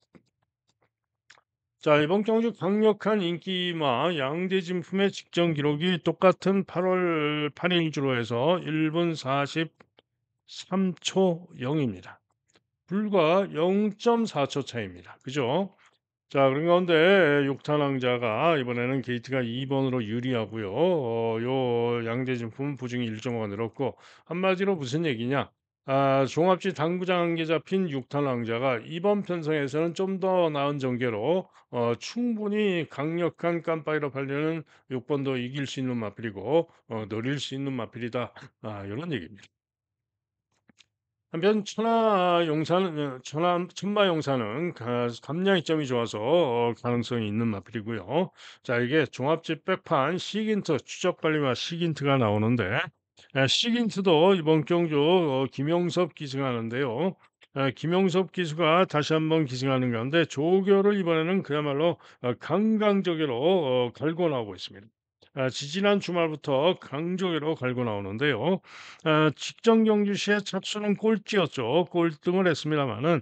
자, 이번 경주 강력한 인기마 양대 진품의 직전 기록이 똑같은 8월 8일 주로 해서 1분 43초 0입니다. 불과 0.4초 차이입니다. 그죠? 자, 그런 가운데 육탄왕자가 이번에는 게이트가 2번으로 유리하고요. 요 양대 진품 부중이 1.5가 늘었고 한마디로 무슨 얘기냐? 종합지 당구장 한 개 잡힌 육탄왕자가 이번 편성에서는 좀 더 나은 전개로 충분히 강력한 깜빠이로 팔려는 6번도 이길 수 있는 마필이고 노릴 수 있는 마필이다. 이런 얘기입니다. 한편 천마용사는 감량이점이 좋아서 가능성이 있는 마필이고요. 자, 이게 종합집 백판 시긴트 추적 관리마 시긴트가 나오는데 시긴트도 이번 경주 김용섭 기승하는데요. 김용섭 기수가 다시 한번 기승하는 가운데 조교를 이번에는 그야말로 강강조교로 갈고 나오고 있습니다. 지지난 주말부터 강조교로 갈고 나오는데요. 직전 경주 시에 착수는 꼴찌였죠. 꼴등을 했습니다마는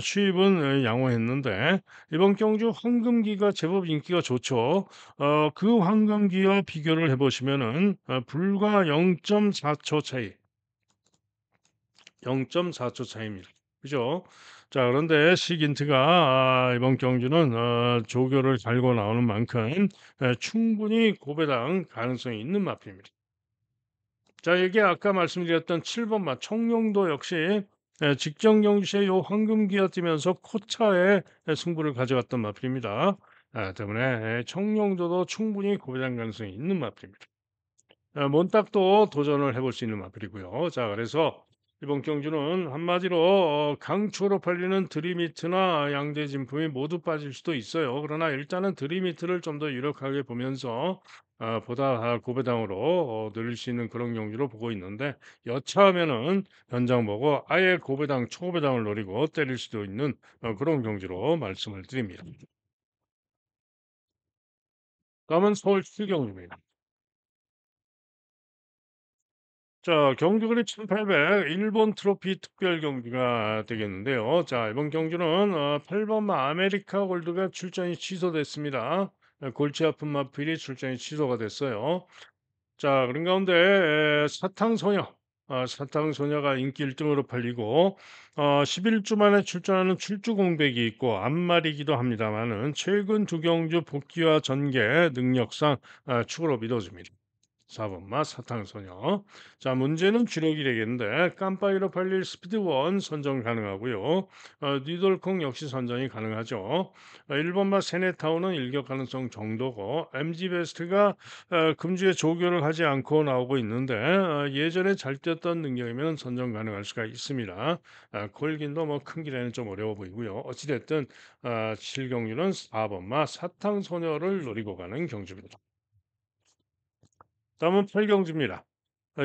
수입은 양호했는데 이번 경주 황금기가 제법 인기가 좋죠. 그 황금기와 비교를 해보시면은 불과 0.4초 차이. 0.4초 차이입니다. 그죠? 자, 그런데 시긴트가 이번 경주는 조교를 달고 나오는 만큼 충분히 고배당 가능성이 있는 마필입니다. 자, 이게 아까 말씀드렸던 7번 마 청룡도 역시 직전 경주시에 요 황금 기어 뛰면서 코차에 승부를 가져갔던 마필입니다. 때문에 청룡도도 충분히 고배당 가능성이 있는 마필입니다. 몬탁도 도전을 해볼 수 있는 마필이고요. 자, 그래서 이번 경주는 한마디로 강추로 팔리는 드림히트나 양대 진품이 모두 빠질 수도 있어요. 그러나 일단은 드림히트를 좀 더 유력하게 보면서 보다 고배당으로 늘릴 수 있는 그런 경주로 보고 있는데, 여차하면은 현장 보고 아예 고배당, 초고배당을 노리고 때릴 수도 있는 그런 경주로 말씀을 드립니다. 다음은 서울 7경주입니다. 자, 경주거리 1800 일본 트로피 특별 경기가 되겠는데요. 자, 이번 경주는 8번 마 아메리카 골드가 출전이 취소됐습니다. 골치 아픈 마필이 출전이 취소가 됐어요. 자, 그런 가운데 사탕소녀, 사탕소녀가 인기 1등으로 팔리고 11주 만에 출전하는 출주 공백이 있고 안말이기도 합니다만은 최근 두 경주 복귀와 전개 능력상 축으로 믿어집니다. 4번 마 사탕소녀. 자, 문제는 주력이 되겠는데 깜빡이로 팔릴 스피드원 선정 가능하고요. 니돌콩 역시 선정이 가능하죠. 1번 마 세네타운은 일격 가능성 정도고 MG 베스트가 금주에 조교를 하지 않고 나오고 있는데 예전에 잘 뛰었던 능력이면 선정 가능할 수가 있습니다. 콜긴도 뭐 큰 길에는 좀 어려워 보이고요. 어찌됐든 7경주는 4번 마 사탕소녀를 노리고 가는 경주입니다. 다음은 8경주입니다.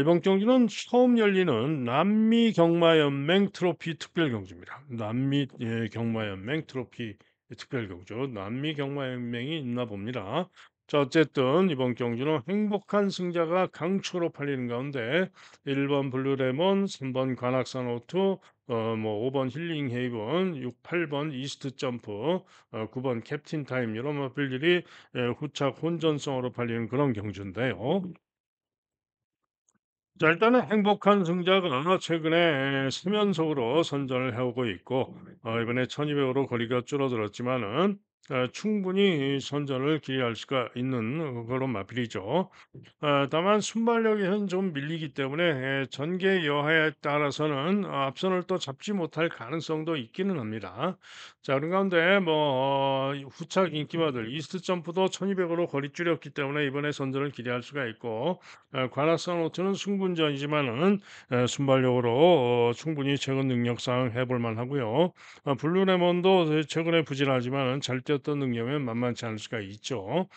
이번 경기는 처음 열리는 남미 경마연맹 트로피 특별 경주입니다. 남미 경마연맹 트로피 특별 경주. 남미 경마연맹이 있나 봅니다. 자, 어쨌든 이번 경주는 행복한 승자가 강추로 팔리는 가운데 1번 블루레몬, 3번 관악산 오투, 뭐 5번 힐링 헤이븐, 6, 8번 이스트 점프, 9번 캡틴 타임 이런 마필들이 후착 혼전성으로 팔리는 그런 경주인데요. 자, 일단은 행복한 승자가 최근에 3연속으로 선전을 해오고 있고 이번에 1200으로 거리가 줄어들었지만은 충분히 선전을 기회할 수가 있는 그런 마필이죠. 다만 순발력에는 좀 밀리기 때문에 전개 여하에 따라서는 앞선을 또 잡지 못할 가능성도 있기는 합니다. 자, 그런 가운데 뭐 후착 인기마들 이스트 점프도 1200으로 거리 줄였기 때문에 이번에 선전을 기대할 수가 있고 관악산 호투는 승분전이지만은 순발력으로 충분히 최근 능력상 해볼 만하고요. 블루레몬도 최근에 부진하지만은 잘 뛰었던 능력은 만만치 않을 수가 있죠.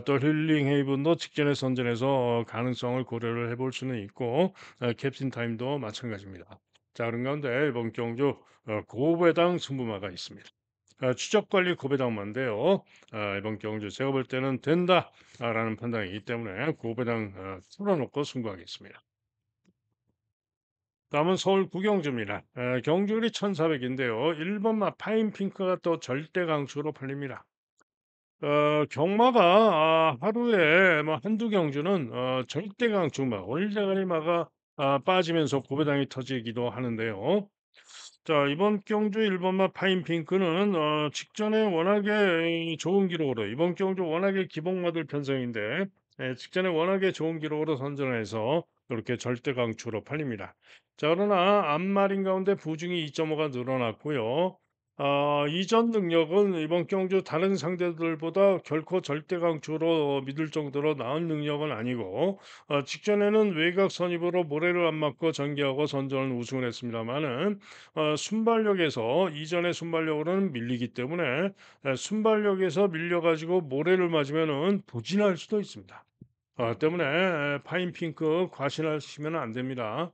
또 힐링 헤이븐도 직전에 선전해서 가능성을 고려를 해볼 수는 있고 캡틴 타임도 마찬가지입니다. 자, 그런 가운데 이번 경주 고배당 승부마가 있습니다. 추적 관리 고배당마인데요. 이번 경주 제가 볼 때는 된다라는 판단이기 때문에 고배당 풀어놓고 승부하겠습니다. 다음은 서울 구경주입니다. 경주율이 1400인데요. 1번 마 파인핑크가 또 절대 강수로 팔립니다. 경마가 하루에 뭐 한두 경주는 절대 강추마, 올대가리마가 빠지면서 고배당이 터지기도 하는데요. 자, 이번 경주 1번마 파인핑크는 직전에 워낙에 좋은 기록으로 이번 경주 워낙에 기복마들 편성인데 직전에 워낙에 좋은 기록으로 선전해서 이렇게 절대 강추로 팔립니다. 자, 그러나 앞마린 가운데 부중이 2.5가 늘어났고요. 이전 능력은 이번 경주 다른 상대들보다 결코 절대 강추로 믿을 정도로 나은 능력은 아니고 직전에는 외곽 선입으로 모래를 안 맞고 전개하고 선전을 우승을 했습니다만은 순발력에서 이전의 순발력으로는 밀리기 때문에 순발력에서 밀려가지고 모래를 맞으면은 부진할 수도 있습니다. 때문에 파인핑크 과신하시면 안 됩니다.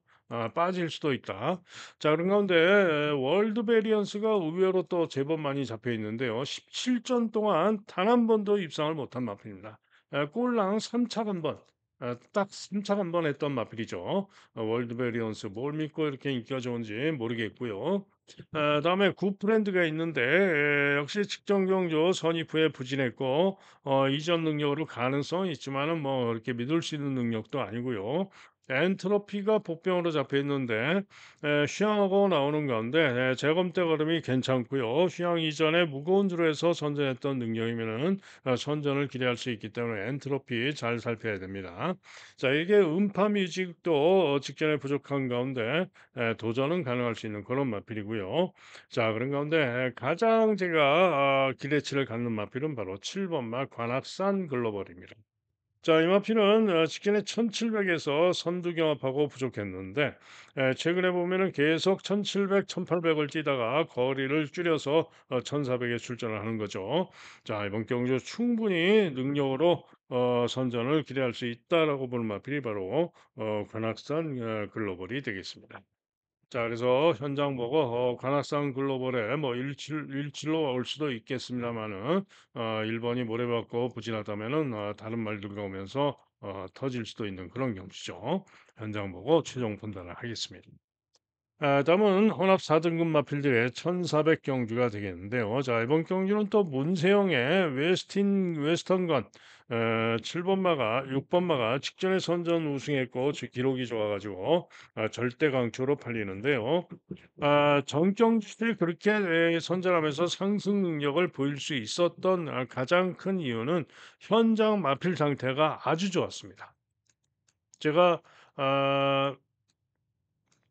빠질 수도 있다. 자, 그런 가운데 월드 베리언스가 의외로 또 제법 많이 잡혀 있는데요. 17전 동안 단 한 번도 입상을 못한 마필입니다. 꼴랑 3착 한 번, 딱 3착 한 번 했던 마필이죠. 월드 베리언스 뭘 믿고 이렇게 인기가 좋은지 모르겠고요. 다음에 굿프렌드가 있는데 역시 직전 경주 선입 후에 부진했고 이전 능력으로 가능성이 있지만은 뭐 이렇게 믿을 수 있는 능력도 아니고요. 엔트로피가 복병으로 잡혀 있는데 휴양하고 나오는 가운데 재검대 걸음이 괜찮고요. 휴양 이전에 무거운 드로에서 선전했던 능력이면은 선전을 기대할 수 있기 때문에 엔트로피 잘 살펴야 됩니다. 자, 이게 음파 뮤직도 직전에 부족한 가운데 도전은 가능할 수 있는 그런 마필이고요. 자, 그런 가운데 가장 제가 기대치를 갖는 마필은 바로 7번 마 관악산 글로벌입니다. 자, 이 마필은 직전에 1700에서 선두 경합하고 부족했는데 최근에 보면은 계속 1700, 1800을 뛰다가 거리를 줄여서 1400에 출전을 하는 거죠. 자, 이번 경주 충분히 능력으로 선전을 기대할 수 있다라고 보는 마필이 바로 관악산 글로벌이 되겠습니다. 자, 그래서 현장 보고 관악산 글로벌에 뭐 일치로 올 수도 있겠습니다만은 1번이 모래받고 부진하다면은 다른 말들과 오면서 터질 수도 있는 그런 경지죠. 현장 보고 최종 판단을 하겠습니다. 다음은 혼합 4등급 마필들의 1400 경주가 되겠는데요. 자, 이번 경주는 또 문세영의 웨스턴건 7번 마가 6번 마가 직전에 선전 우승했고 기록이 좋아가지고 절대 강추로 팔리는데요. 정경주 때 그렇게 선전하면서 상승 능력을 보일 수 있었던 가장 큰 이유는 현장 마필 상태가 아주 좋았습니다. 제가 아,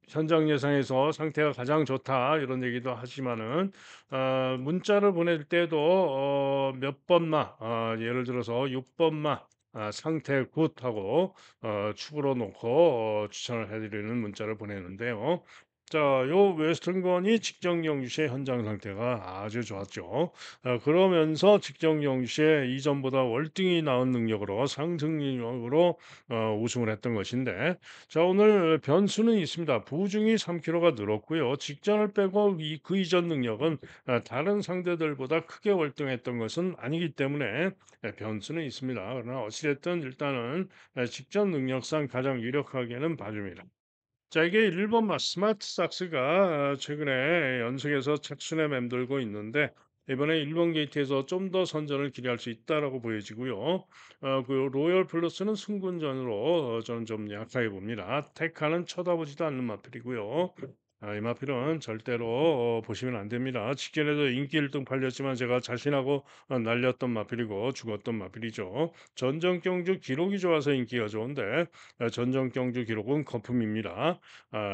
현장 예상에서 상태가 가장 좋다 이런 얘기도 하지만은 문자를 보낼 때도 몇 번마 예를 들어서 6번마 상태 굿하고 축으로 놓고 추천을 해드리는 문자를 보내는데요. 자, 요 웨스턴건이 직전 경주시의 현장 상태가 아주 좋았죠. 그러면서 직전 경주시에 이전보다 월등히 나은 능력으로 상승 능력으로 우승을 했던 것인데 자, 오늘 변수는 있습니다. 부중이 3kg가 늘었고요. 직전을 빼고 그 이전 능력은 다른 상대들보다 크게 월등했던 것은 아니기 때문에 변수는 있습니다. 그러나 어찌됐든 일단은 직전 능력상 가장 유력하게는 봐줍니다. 자, 이게 1번 스마트 삭스가 최근에 연속해서 착순에 맴돌고 있는데 이번에 1번 게이트에서 좀 더 선전을 기대할 수 있다라고 보여지고요. 그 로열 플러스는 승군전으로 저는 좀 약하게 봅니다. 테카는 쳐다보지도 않는 마필이고요. 이 마필은 절대로 보시면 안 됩니다. 직전에도 인기 1등 팔렸지만 제가 자신하고 날렸던 마필이고 죽었던 마필이죠. 전정 경주 기록이 좋아서 인기가 좋은데 전정 경주 기록은 거품입니다.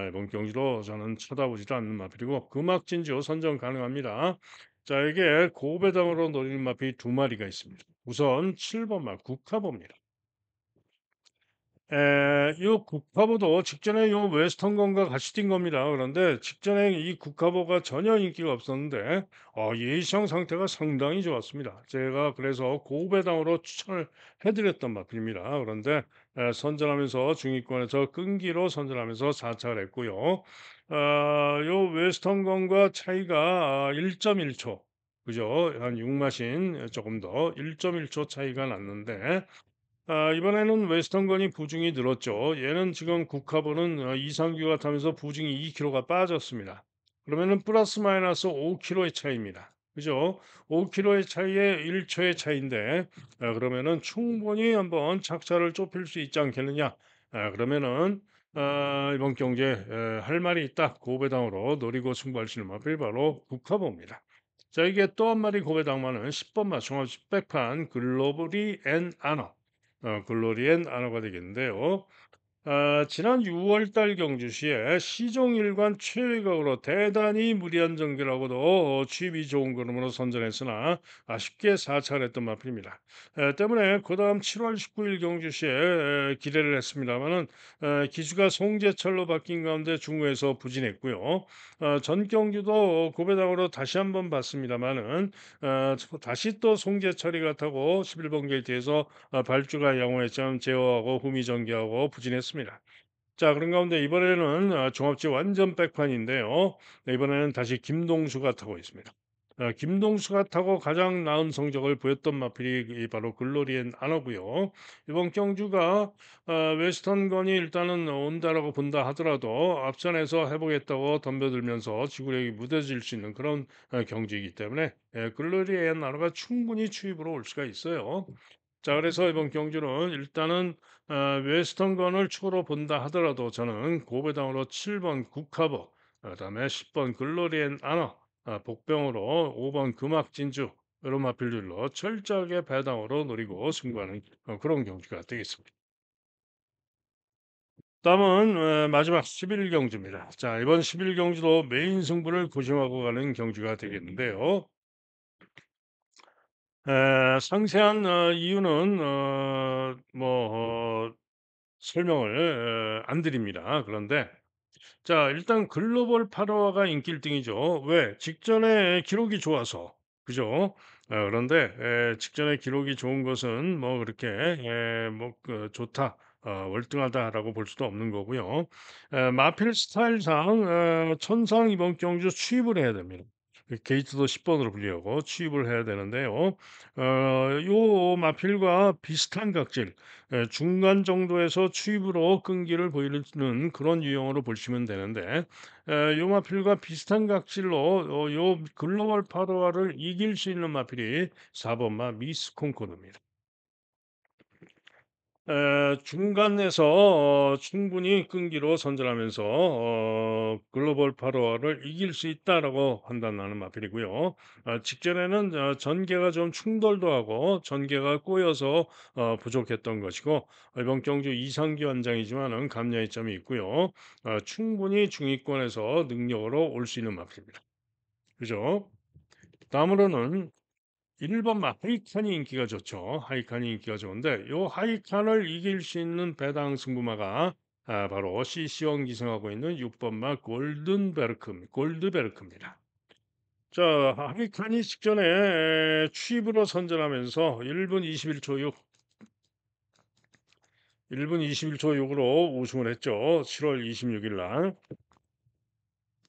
이번 경기도 저는 쳐다보지도 않는 마필이고 금악진주 선정 가능합니다. 자, 이게 고배당으로 노리는 마필이 두 마리가 있습니다. 우선 7번 마 국화보입니다. 요 국화보도 직전에 요 웨스턴건과 같이 뛴 겁니다. 그런데 직전에 이 국화보가 전혀 인기가 없었는데 예시성 상태가 상당히 좋았습니다. 제가 그래서 고배당으로 추천을 해드렸던 마필입니다. 그런데 선전하면서 중위권에서 끈기로 선전하면서 4차를 했고요. 요 웨스턴건과 차이가 1.1초 그죠? 한 6마신 조금 더 1.1초 차이가 났는데 이번에는 웨스턴건이 부중이 늘었죠. 얘는 지금 국화보는 이상규가 타면서 부중이 2kg가 빠졌습니다. 그러면은 플러스 마이너스 5kg의 차이입니다. 그죠? 5kg의 차이에 1초의 차이인데 그러면은 충분히 한번 착차를 좁힐 수 있지 않겠느냐? 그러면은 이번 경기에 할 말이 있다. 고배당으로 노리고 승부할 수 있는 마필 바로 국화보입니다. 자, 이게 또 한 마리 고배당마는 10번마 종합 10백판 글로벌이 앤 아너 글로리엔 아너가 되겠는데요. 지난 6월 달 경주시에 시종일관 최외곽으로 대단히 무리한 전개라고도 취입이 좋은 걸음으로 선전했으나 아쉽게 사찰했던 마필입니다. 때문에 그 다음 7월 19일 경주시에 기대를 했습니다마는 기수가 송제철로 바뀐 가운데 중후에서 부진했고요. 전 경주도 고배당으로 다시 한번 봤습니다마는 다시 또 송제철이가 타고 11번 게이트에서 발주가 양호했지만 제어하고 후미 전개하고 부진했습니다. 자, 그런 가운데 이번에는 종합지 완전 백판인데요. 네, 이번에는 다시 김동수가 타고 있습니다. 김동수가 타고 가장 나은 성적을 보였던 마필이 바로 글로리엔 아너고요. 이번 경주가 웨스턴건이 일단은 온다라고 본다 하더라도 앞선에서 해보겠다고 덤벼들면서 지구력이 무뎌질 수 있는 그런 경주이기 때문에 글로리엔 아너가 충분히 추입으로 올 수가 있어요. 자 그래서 이번 경주는 일단은 웨스턴건을 추구로 본다 하더라도 저는 고배당으로 7번 국화보, 그다음에 10번 글로리 앤 아너, 복병으로 5번 금악진주 이런 마필들로 철저하게 배당으로 노리고 승부하는 그런 경주가 되겠습니다. 다음은 마지막 11 경주입니다. 자 이번 11 경주도 메인 승부를 고심하고 가는 경주가 되겠는데요. 상세한 이유는 설명을 안 드립니다. 그런데 자 일단 글로벌 8 호화가 인기 1 등이죠. 왜? 직전에 기록이 좋아서. 그죠? 그런데 직전에 기록이 좋은 것은 뭐 그렇게 좋다, 월등하다라고 볼 수도 없는 거고요. 마필 스타일상 천상 이번 경주 취입을 해야 됩니다. 그 게이트도 10 번으로 불리하고 취입을 해야 되는데요. 요 마필과 비슷한 각질, 중간 정도에서 취입으로 끈기를 보이는 그런 유형으로 보시면 되는데 요 마필과 비슷한 각질로 요 글로벌 파도화를 이길 수 있는 마필이 4 번마 미스 콩코르입니다. 중간에서 충분히 끈기로 선전하면서 글로벌 파도화를 이길 수 있다라고 판단하는 마필이고요. 직전에는 전개가 좀 충돌도 하고 전개가 꼬여서 부족했던 것이고 이번 경주 이상기 원장이지만은 감량의 점이 있고요. 충분히 중위권에서 능력으로 올 수 있는 마필입니다. 그죠? 다음으로는 1 번 하이칸이 인기가 좋죠. 하이칸이 인기가 좋은데 요 하이칸을 이길 수 있는 배당 승부마가 바로 CC왕 기승하고 있는 6 번마 골드베르크입니다. 자 하이칸이 직전에 취입으로 선전하면서 1분 21초 6, 1분 21초 6으로 우승을 했죠. 7월 26일 날.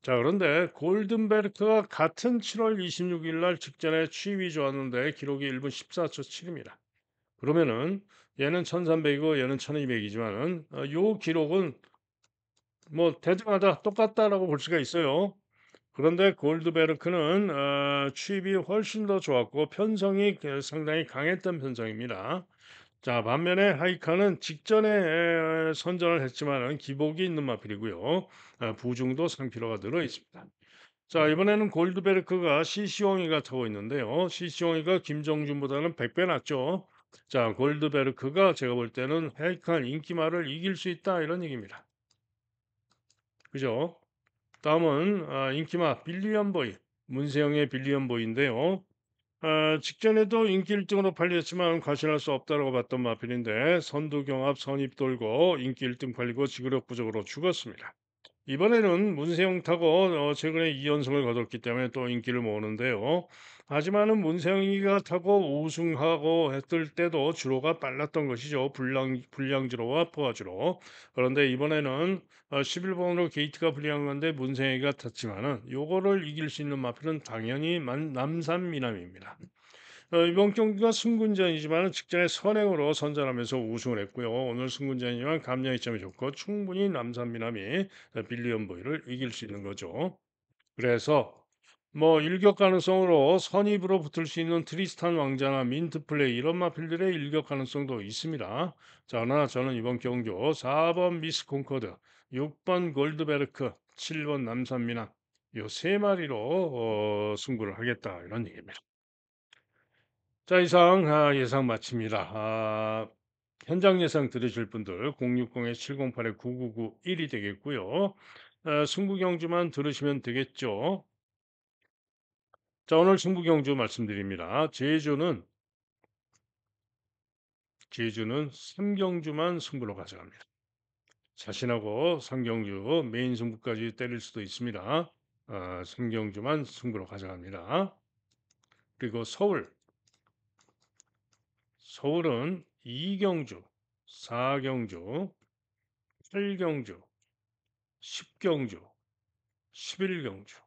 자 그런데 골든베르크가 같은 7월 26일 날 직전에 취입이 좋았는데 기록이 1분 14초 7입니다. 그러면은 얘는 1300이고 얘는 1200이지만은 요 기록은 뭐 대등하다, 똑같다라고 볼 수가 있어요. 그런데 골드베르크는 추입이 훨씬 더 좋았고 편성이 상당히 강했던 편성입니다. 자 반면에 하이카는 직전에 선전을 했지만은 기복이 있는 마필이고요. 부중도 상피로가 들어 있습니다. 자 이번에는 골드베르크가 시시엉이가 타고 있는데요. 시시엉이가 김정준보다는 100배 낫죠. 자 골드베르크가 제가 볼 때는 헤이칸 인기말을 이길 수 있다 이런 얘기입니다. 그죠? 다음은 인기마 빌리언 보이, 문세영의 빌리언 보이인데요. 직전에도 인기 1등으로 팔렸지만 과신할 수 없다고 봤던 마필인데 선두경합 선입 돌고 인기 1등 팔리고 지구력 부족으로 죽었습니다. 이번에는 문세영 타고 최근에 2연승을 거뒀기 때문에 또 인기를 모으는데요. 하지만은 문세영이가 타고 우승하고 했을 때도 주로가 빨랐던 것이죠. 불량주로와 포화주로. 그런데 이번에는 11번으로 게이트가 불리한 건데 문세영이가 탔지만은 요거를 이길 수 있는 마필은 당연히 남산 미남입니다. 이번 경기가 승군전이지만 직전에 선행으로 선전하면서 우승을 했고요. 오늘 승군전이지만 감량이 점이 좋고 충분히 남산 미남이 빌리언 보이를 이길 수 있는 거죠. 그래서 뭐 일격 가능성으로 선입으로 붙을 수 있는 트리스탄 왕자나 민트 플레이 이런 마필들의 일격 가능성도 있습니다. 자, 그러나 저는 이번 경주 4번 미스 콩코드, 6번 골드베르크, 7번 남산 미남 요 세 마리로 승부를 하겠다 이런 얘기입니다. 자 이상 예상 마칩니다. 현장 예상 들으실 분들 060-708-9991이 되겠고요. 승부 경주만 들으시면 되겠죠. 자 오늘 승부 경주 말씀드립니다. 제주는 3 경주만 승부로 가져갑니다. 자신하고 3 경주 메인 승부까지 때릴 수도 있습니다. 3 경주만 승부로 가져갑니다. 그리고 서울은 2 경주, 4 경주, 8 경주, 10 경주, 11 경주.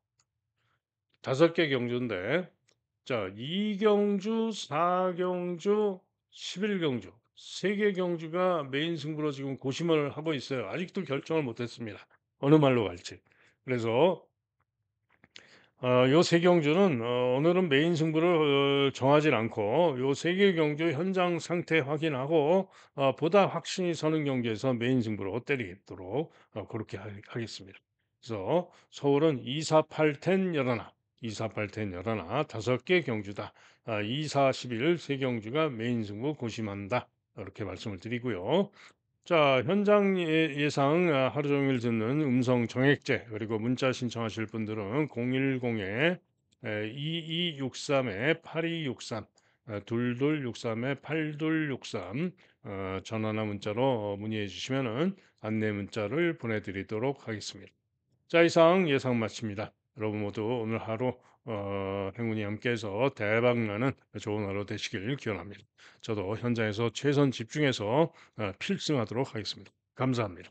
5개 경주인데 자 2 경주, 4 경주, 11 경주. 3개 경주가 메인 승부로 지금 고심을 하고 있어요. 아직도 결정을 못 했습니다. 어느 말로 갈지. 그래서 요 세 경주는 오늘은 메인 승부를 정하진 않고 요 세 개 경주 현장 상태 확인하고 보다 확신이 서는 경기에서 메인 승부로 때리도록 그렇게 하겠습니다. 그래서 서울은 2, 4, 8, 10, 11, 2, 4, 8, 10, 11 다섯 개 경주다. 2, 4, 11세 경주가 메인 승부 고심한다. 이렇게 말씀을 드리고요. 자, 현장 예상 하루 종일 듣는 음성 정액제 그리고 문자 신청하실 분들은 010에 2263에 8263 2263에 8263 전화나 문자로 문의해 주시면은 안내 문자를 보내드리도록 하겠습니다. 자, 이상 예상 마칩니다. 여러분 모두 오늘 하루 행운이 함께해서 대박 나는 좋은 하루 되시길 기원합니다. 저도 현장에서 최선 집중해서 필승하도록 하겠습니다. 감사합니다.